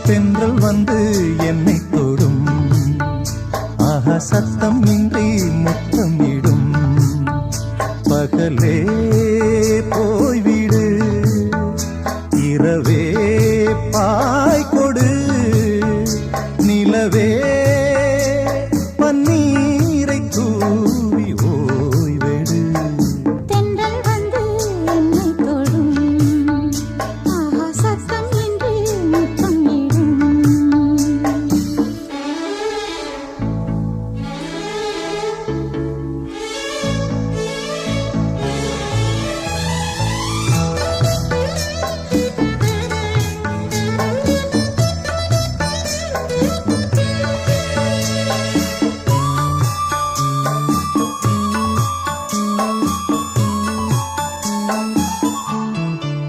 தென்றல் வந்து என்னை தொடும், ஆஹா சத்தம் இன்றி முத்தமிடும். பகலே போய்விடு, இரவே பாய் கொடு, நிலவே பன்னீரை தூவி ஓய்வெடு. தென்றல் வந்து என்னை தொடும், ஆஹா சத்தம் இன்றி முத்தமிடும்.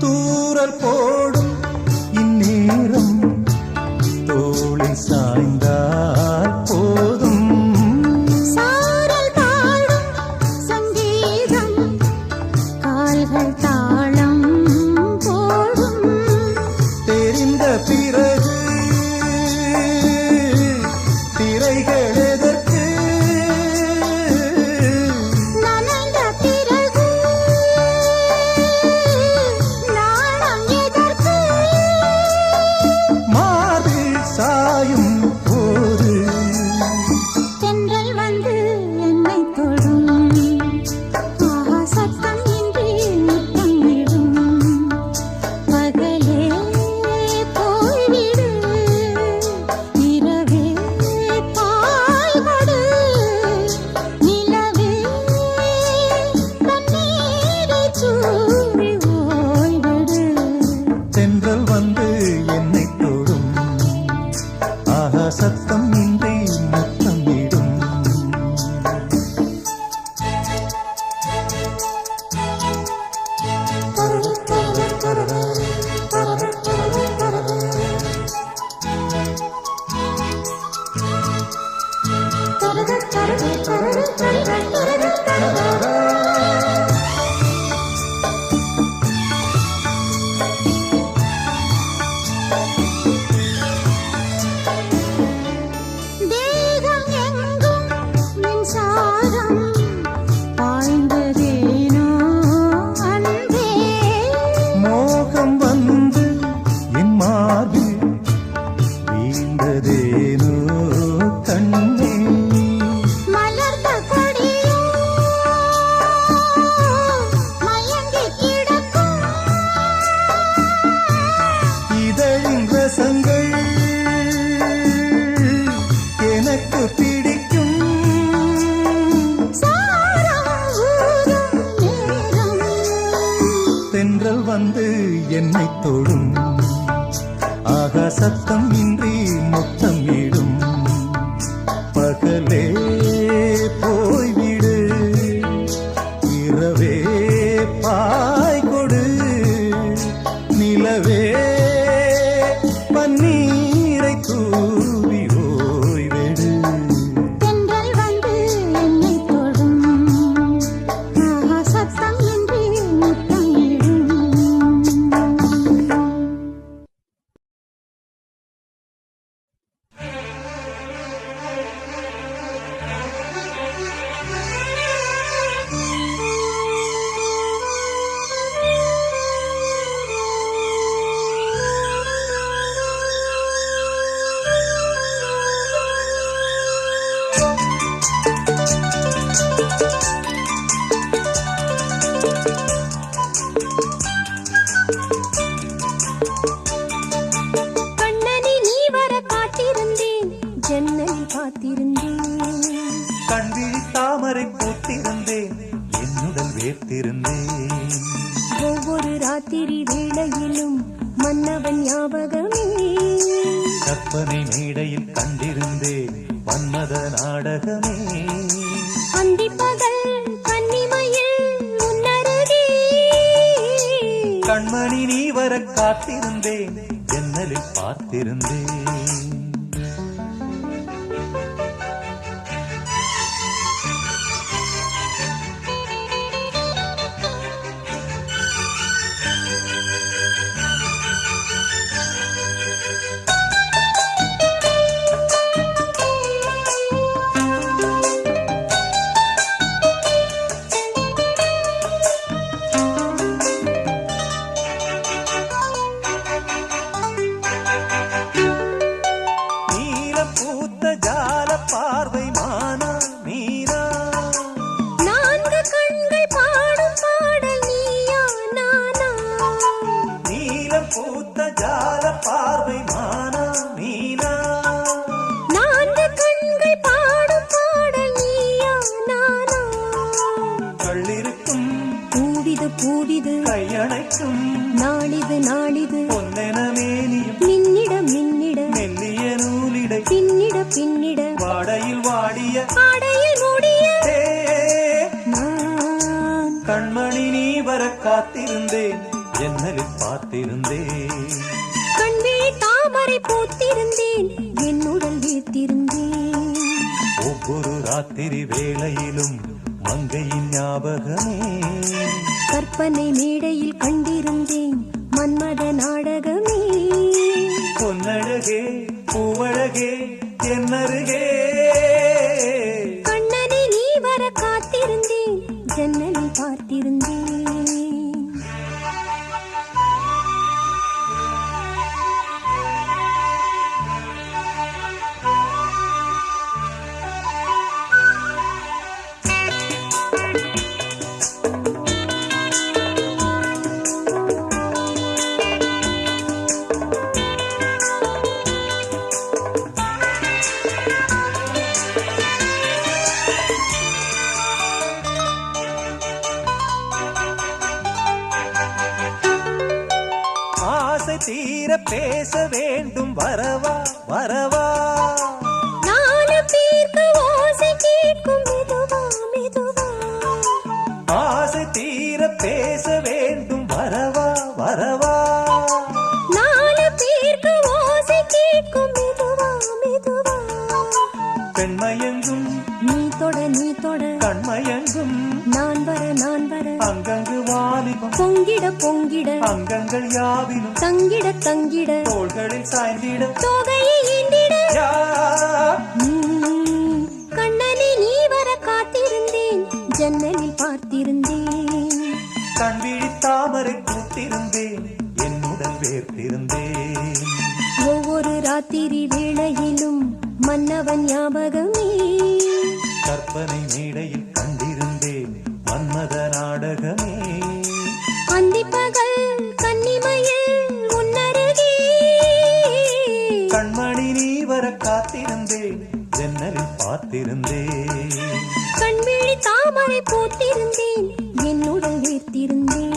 தூறல் போடும் இந்நேரம் தோளில் சாய்ந்தால் போதும். சாரல் பாடும் சங்கீதம், கால்கள் தாளம் போடும். தெரிந்த பிறகு திரைகள் எதற்கு? நனைந்த பிறகு நாணம் எதற்கு? மார்பில் சாயும் போது தென்றல் வந்து என்னை தொடும், ஆஹா சத்தம் இன்றி முத்தமிடும். பகலே போய்விடு, இரவே பாய் கொடு, நிலவே கண்ணீரை தூவி ஓய்விடு. தென்றல் வந்து என்னை தொடும், ஆஹா சத்தம் இன்றி முத்தமிடும். தேகம் எங்கும் மின்சாரம் பாய்ந்ததேனோ அன்பே. மோகம் வந்து என் மார்பில் வீழ்ந்ததேனோ கண்ணே. மலர்ந்த கொடியோ மயங்கி கிடக்கும், இதழின் ரசங்கள் எனக்கு பிடிக்கும். சாரம் ஊறும் நேரம். தென்றல் வந்து என்னை தொடும், ஆகா சத்தம் இன்றி முத்தமிடும். பகலே போய்விடு, இரவே பாய் கொடு, நிலவே பன்னீரை தூவி ஓய்வெடு. தென்றல் வந்து என்னை தொடும், ஆஹா சத்தம் இன்றி முத்தமிடும். கண்ணனி நீ வர காத்திருந்தேன், ஜன்னலில் காத்திருந்தேன். கண்விழி தாமரை பூத்திருந்தேன், என்னுடன் வேர்த்திருந்தேன். ஒவ்வொரு ராத்திரி வேளையிலும் மன்னவன் ஞாபகமே. கற்பனை மேடையில் கண்டிருந்தேன் மன்மத நாடகமே. அந்திப்பகல் கன்னிமையில் முன்னருகே. கண்மணி நீ வர காத்திருந்தேன், ஜன்னலில் பார்த்திருந்தேன். காத்திருந்தேன் ஜன்னலில் பார்த்திருந்தேன் கண்விழி தாமரை பூத்திருந்தேன் என்னுடன் வீர்த்திருந்தேன் ஒவ்வொரு ராத்திரி வேளையிலும் மங்கையின் ஞாபகமே கற்பனை மேடையில் கண்டிருந்தேன் மன்மத நாடகமே பொன்னழகே பூவழகே என்னருகே கண்ணனை நீ வர காத்திருந்தேன் ஜன்னலில் பார்த்திருந்தேன் தீர பேச வேண்டும் வரவா வரவா நாலு பேருக்கு ஓசை கேட்கும் மெதுவா மெதுவா ஆசை தீர பேச வேண்டும் வரவா வரவா நாலு பேருக்கு ஓசை கேட்கும் மெதுவா மெதுவா பெண்மயங்கும் நீ தொட கண்மயங்கும் நான் வர அங்கங்கு வாலிபம் பொங்கிட பொங்கிட அங்கங்கள் யாவினும் தங்கிட தோள்களில் சாய்ந்திட தோகையை ஈண்டிட யார் கண்ணனை நீ வர காத்திருந்தேன் ஜன்னலில் பார்த்திருந்தேன் கண்விழி தாமரை பூத்திருந்தேன் என்னுடன் வேர்த்திருந்தேன் ஒவ்வொரு ராத்திரி வேளையிலும் மன்னவன் ஞாபகமே கற்பனை மேடையில் கண்டிருந்தேன் மன்மத நாடகமே அந்திப்பகல் கன்னிமையில் உன்னருகே கண்மணி நீ வர காத்திருந்தேன் ஜன்னலில் பார்த்திருந்தேன் கண்விழி தாமரை பூத்திருந்தேன் என்னுடன் வீர்த்திருந்தேன்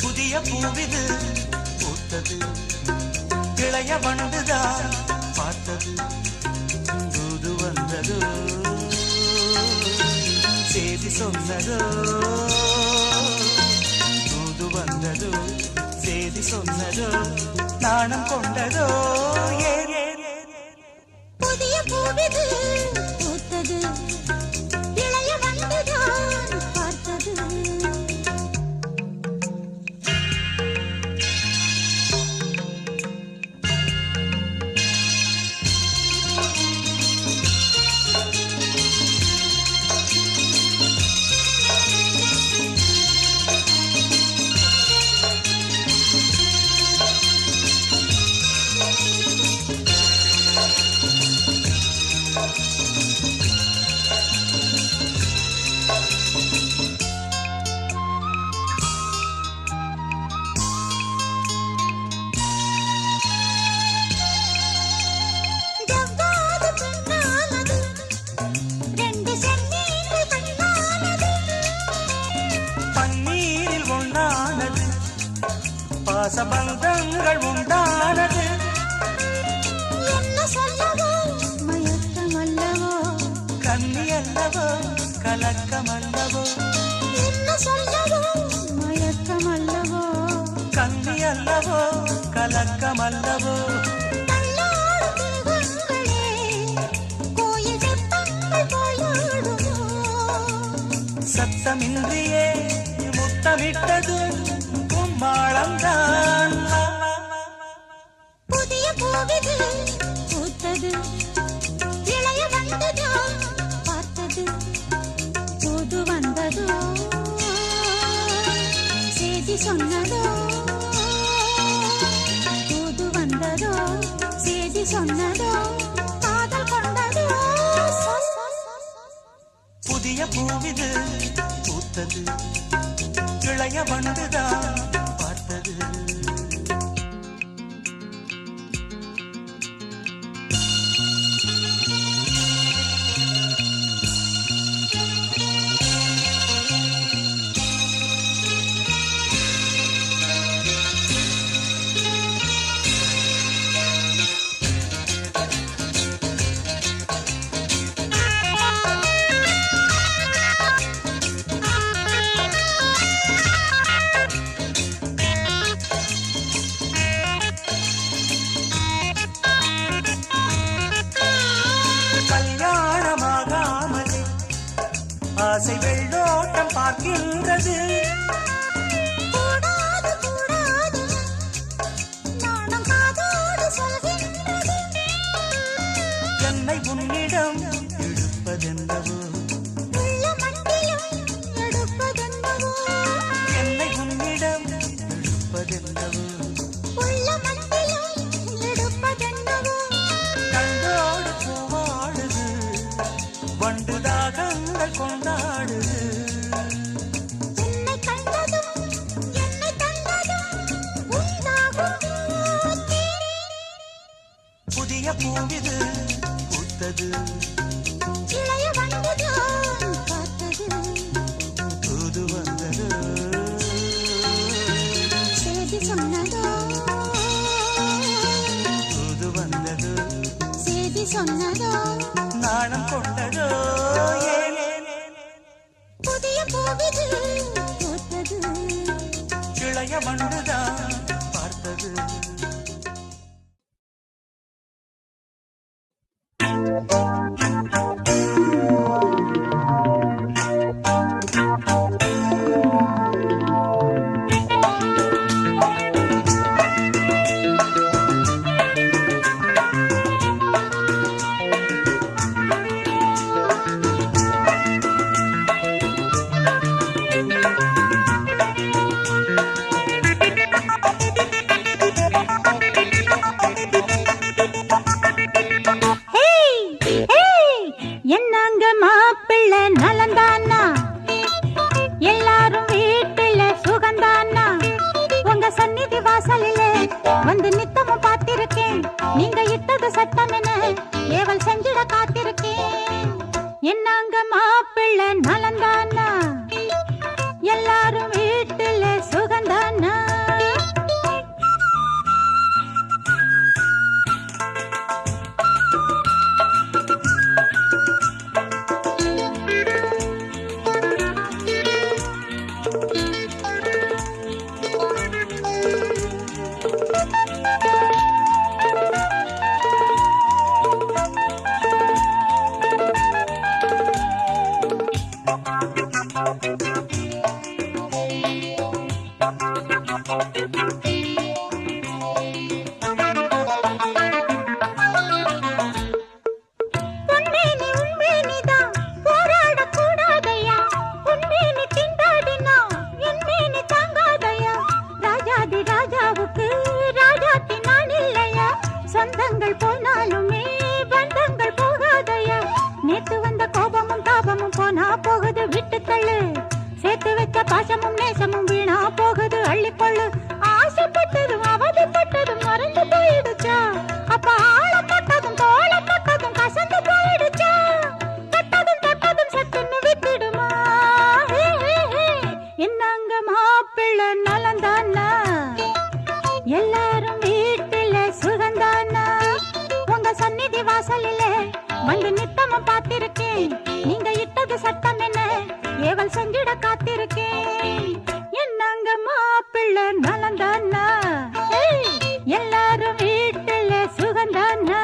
புதிய பூவிது பூத்தது இளைய வண்டுதான் பார்த்தது தூது வந்ததோ செய்தி சொன்னதோ தூது வந்ததோ செய்தி சொன்னதோ நாணம் கொண்டதோ புதிய பூவிது பூத்தது இளைய வண்டுதான் பார்த்தது பன்னீரில் ஒன்றானது பாசபந்தங்கள் உண்டானது என்ன சொல்லவோ மயக்கம் அல்லவோ கன்னி அல்லவோ கலக்கம் அல்லவோ என்ன சொல்லவோ மயக்கம் அல்லவோ கன்னி அல்லவோ கலக்கம் அல்லவோ கோயில் சத்தங்கள் போயாடுமோ சத்தமின்றியே முத்தமிட்டது கும்மாளம்தான் புதிய பூவிது பூத்தது இளைய வந்ததோ பார்த்தது தூது வந்ததோ செய்தி சொன்னதோ தூது வந்ததோ செய்தி சொன்னதோ காதல் கொண்டதோ புதிய பூவிது பூத்தது இளைய இளைய வந்துதான் பார்த்தது. ஆசை வெள்ளோட்டம் பார்க்கின்றது. கூடாது கூடாது நானும் காதோடு சொல்கின்றது. என்னை உன்னிடம் எடுப்பதென்னவோ உள்ள மட்டிலும் எடுப்பதென்னவோ. என்னை உன்னிடம் எடுப்பதென்னவோ உள்ள மட்டிலும் எடுப்பதென்னவோ. கண்டோடு பூவாடுது வண்டுதாகங்கள் கொண்டாடுது. என்னை கண்டதும் என்னை தந்ததும் உண்டாகும் புதிய பூவிது பூத்தது. இளைய வந்துதான் பார்த்தது. தூது வந்தது சேதி சொன்னதோ. தூது வந்தது சேதி சொன்னதோ. நாணம் கொண்டதோ. புதிய பூவிது பூத்தது. இளைய வண்டுதான் பார்த்தது. என்னங்க மாப்பிள்ளை நலந்தானா? எல்லாரும் வீட்டுல சுகந்தானா? உங்க சந்நிதி வாசலிலே வந்து நித்தமும் பார்த்திருக்கேன். நீங்க இட்டது சட்டம் என ஏவல் செஞ்சிட காத்திருக்கேன். என்னங்க மாப்பிள்ளை நலந்தானா? எல்லாரும் வீட்டுல சுகந்தானா? சொந்தங்கள் போனாலுமே பந்தங்கள் போகாதையா. நேத்து வந்த கோபமும் தாபமும் போனா போகுது விட்டு தள்ளு. சேர்த்து வச்ச பாசமும் நேசமும் வீணா போகுது அள்ளிக்கொள்ளு. ஆசைப்பட்டதும் அவதிப்பட்டதும் மறந்து போயிடுச்சா? அப்ப ஆளப்பட்டதும் தோளப்பட்டதும் கசந்து போயிடுச்சா? தொட்டதும் தொட்டதும் சட்டுன்னு விட்டுடுமா? என்னங்க மாப்பிள்ளை நலந்தானா? எல்லாரும் வீட்டுல சுகந்தானா? உங்க சந்நிதி வாசலிலே வந்து நித்தமும் பார்த்திருக்கேன். நீங்க இட்டது சட்டம் என்ன ஏவல் செஞ்சிட காத்திருக்கேன். என்னங்க மாப்பிள்ளை நலந்தானா? எல்லாரும் வீட்டுல சுகந்தானா?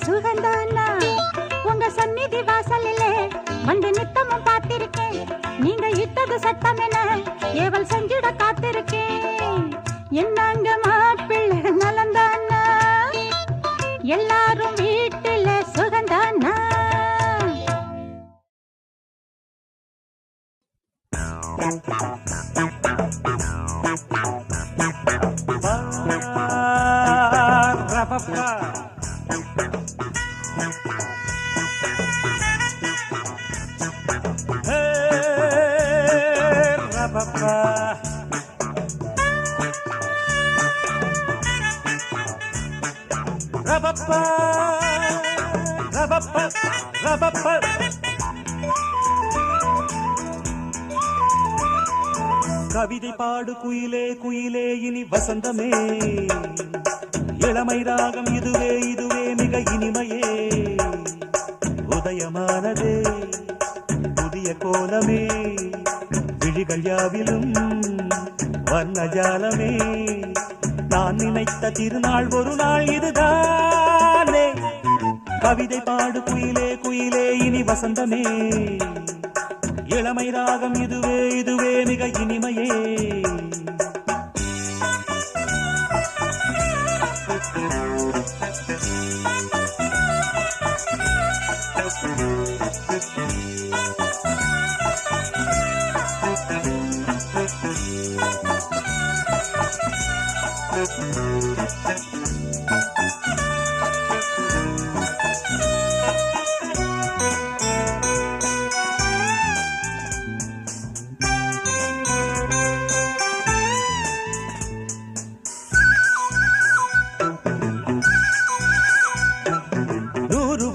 சுகந்தானா உங்க சந்நிதி வாசலிலே வந்து நித்தமும் பார்த்திருக்கேன். நீங்க இட்டது சட்டம் என ஏவல் செஞ்சிட காத்திருக்கேன். என்னங்க மாப்பிள்ளை நலந்தானா எல்லாரும் வீட்டுல சுகந்தானா. கவிதை பாடு குயிலே குயிலே இனி வசந்தமே, இளமை ராகம் இதுவே இதுவே மிக இனிமையே. உதயமானதே புதிய கோலமே, விழிகள் யாவிலும் வர்ணஜாலமே. நான் நினைத்த திருநாள் ஒரு நாள் இதுதானே. கவிதை பாடு குயிலே குயிலே இனி வசந்தமே, இளமை ராகம் இதுவே இதுவே மிக இனிமையே.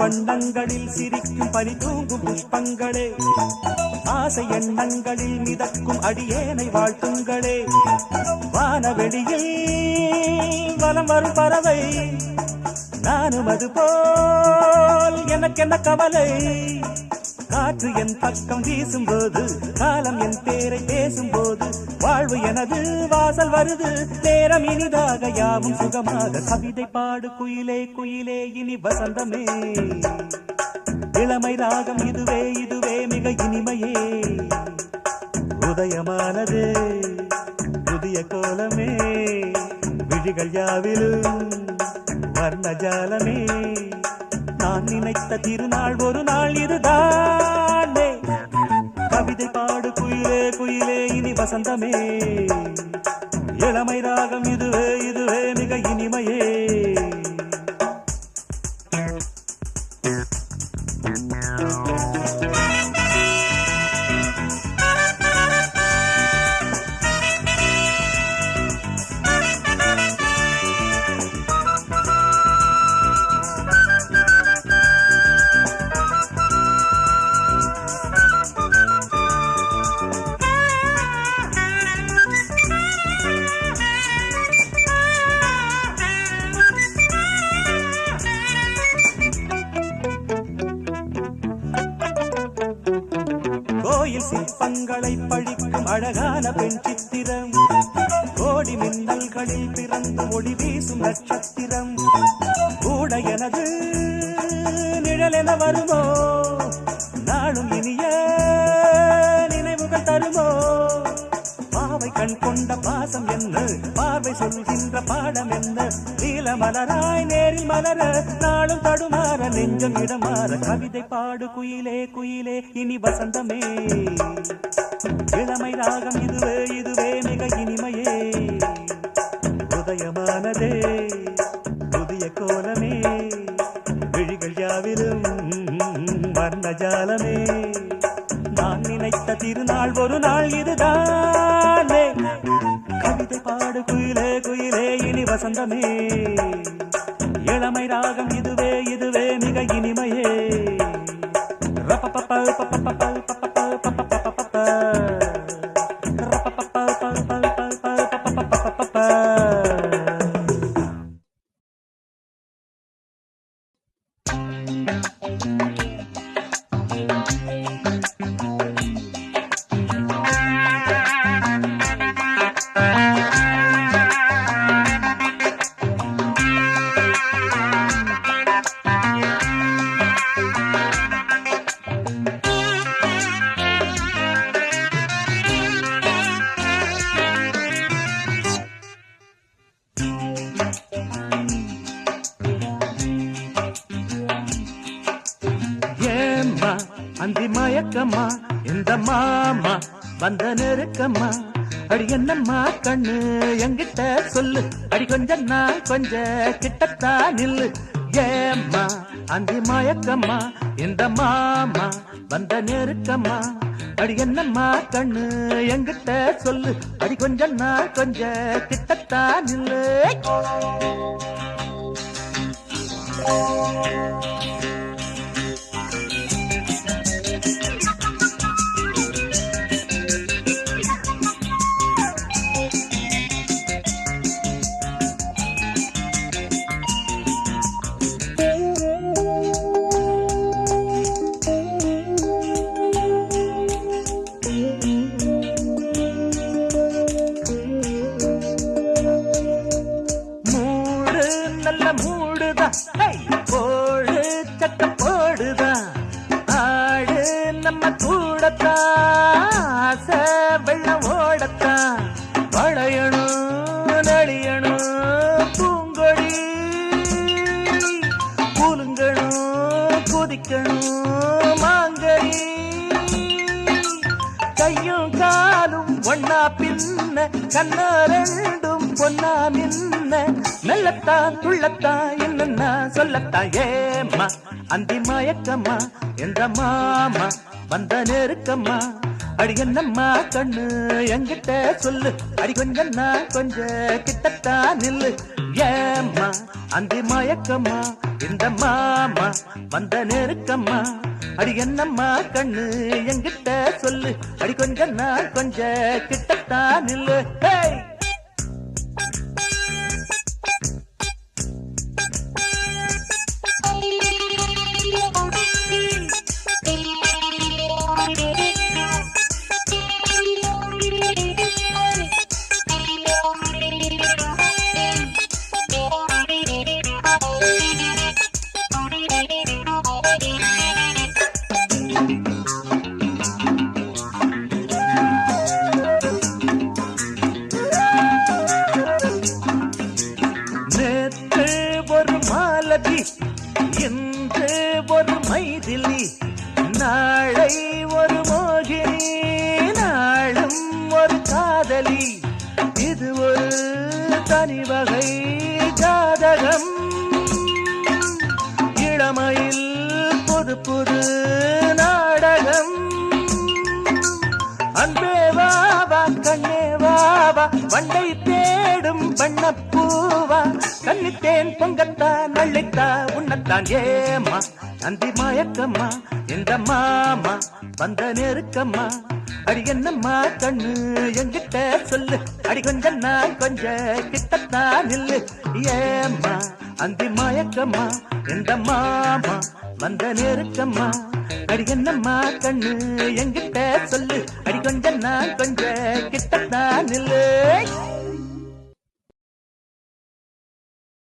வண்ணங்களில் சிரிக்கும் பனி தூங்கும் புஷ்பங்களே, ஆசை எண்ணங்களில் மிதக்கும் அடியேனை வாழ்த்துங்களே. வானவெளியில் வலம் வரும் பறவை நானும் அது போல் எனக்கென்ன கவலை. காற்று என் பக்கம் வீசும்போது, காலம் என் பேரை பேசும்போது, வாழ்வு எனது வாசல் வருது, நேரம் இனிதாக யாவும் சுகமாக. கவிதை பாடு குயிலே குயிலே இனி வசந்தமே, இளமை ராகம் இதுவே இதுவே மிக இனிமையே. உதயமானது புதிய கோலமே, விழிகள் யாவிலும் வர்ணஜாலமே. நான் நினைத்த திருநாள் ஒரு நாள் இதுதானே. கவிதை பாடு குயிலே குயிலே இனி வசந்தமே, இளமை ராகம் இதுவே இதுவே மிக இனிமையே. கோயில் சிற்பங்களை பழிக்கும் அழகான பெண் சித்திரம், கோடி மின்னல்களில் பிறந்து ஒளி வீசும் நட்சத்திரம். கூட எனது நிழலென வருமோ, நாளும் இனிய நினைவுகள் தருமோ. பாவை கண் கொண்ட பாசம் என்ன, பார்வை சொல்கின்ற பாடம் என்ன. நீல மலராய் நேரில் மலர, நாளும் தடுமாற நெஞ்சம் இடமாற. கவிதை பாடு குயிலே குயிலே இனி வசந்தமே, இளமை ராகம் இதுவே இதுவே மிக இனிமையே. உதயமானதே புதிய கோலமே, விழிகள் யாவிலும் வர்ணஜாலமே. நான் நினைத்த திருநாள் ஒரு நாள் இதுதானே. கவிதை பாடு குயிலே குயிலே இனி வசந்தமே, இளமை ராகம் இதுவே இதுவே மிக இனிமையே. அந்தி மயக்கம்மா இந்த மாமா வந்த நெருக்கம்மா அடி என்னம்மா கண்ணு என்கிட்ட சொல்லு அடி கொஞ்சம் நான் கொஞ்ச கிட்டத்தான் நில்லு ஏம்மா அந்தி மயக்கம்மா இந்த மாமா வந்த நெருக்கம்மா அடி என்னம்மா கண்ணு என்கிட்ட சொல்லு அடி கொஞ்சம் நான் கொஞ்ச கிட்டத்தான் நில்லு நல்ல மூடுதான் போடு சட்ட போடுதான் ஆடு நம்ம கூடத்தான் வெள்ளம் ஓடத்தான் வளையணும் நளியணும் பூங்கொடி கூலுங்கணும் குதிக்கணும் மாங்கனி கையும் காலும் ஒன்னா பின்ன கண்ணா ரெண்டும் பொன்னா நின்ன மெல்லத்தான் துள்ளத்தான் என்னன்னா சொல்லத்தான் ஏம்மா அந்தி மயக்கம்மா என்ற மாமா வந்த நெருக்கம்மா அடி என்னம்மா கண்ணு என்கிட்ட சொல்லு அடி கொஞ்சம் நான் கொஞ்ச கிட்டத்தான் நில்லு ஏம்மா அந்தி மயக்கம்மா இந்த மாமா வந்த நெருக்கம்மா அடி என்னம்மா கண்ணு என்கிட்ட சொல்லு அடி கொஞ்சம் நான் கொஞ்ச கிட்டத்தான் நில்லு ஹேய் ஒரு மாலதி இன்று ஒரு மைதிலி நாளை ஒரு மோகினி நாளும் ஒரு காதலி இது ஒரு தனி வகை ஜாதகம் இளமையில் புது புது நாடகம் அன்பே வாவா கண்ணே வாவா வண்டை தேடும் வண்ணப்பூவா கண்ணித்தேன் பொங்கத்தான் நள்ளித்தா உன்னத்தான் ஏம்மா அந்தி மயக்கம்மா இந்த மாமா வந்த நெருக்கம்மா அடி என்னம்மா கண்ணு என்கிட்ட சொல்லு அடி கொஞ்சம் நான் கொஞ்ச கிட்டத்தான் நில்லு ஏம்மா அந்தி மயக்கம்மா இந்த மாமா வந்த நெருக்கம்மா அடி என்னம்மா கண்ணு என்கிட்ட சொல்லு அடி கொஞ்சம் நான் கொஞ்ச கிட்டத்தான் நில்லு